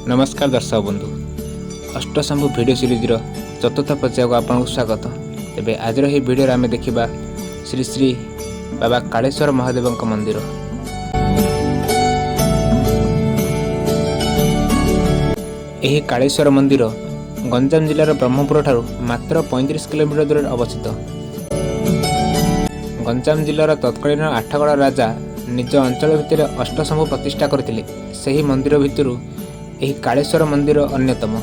नमस्कार दर्शक बंधु अष्ट शंभु भिडियो सीरीज चतुर्थ पर्याय को आपको स्वागत। तेज आज भिडियो आम देखा श्री श्री बाबा कालेश्वर महादेव मंदिर। यह कालेश्वर मंदिर गंजाम जिलार ब्रह्मपुर ठारू मात्र 35 किलोमीटर दूर अवस्थित। गंजाम जिलार तत्कालीन आठगड़ राजा निज अंचल भितर अष्टशंभु प्रतिष्ठा करथिले। सही मंदिर भितरु एही कालेश्वर मंदिर अन्यतम।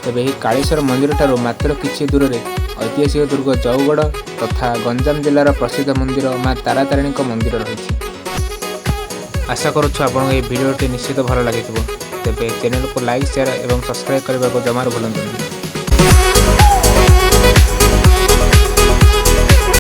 तेबे यही कालेश्वर मंदिर ठारू मात्र किछि दूर रे ऐतिहासिक दुर्ग जौगड़ तथा गंजाम जिलार प्रसिद्ध मंदिर माँ तारातारिणी मंदिर रही। आशा करुछु आपन ये वीडियोटी निश्चित भल लगी। तेबे चैनल को लाइक शेयर और सब्सक्राइब करने को जमार भूलु।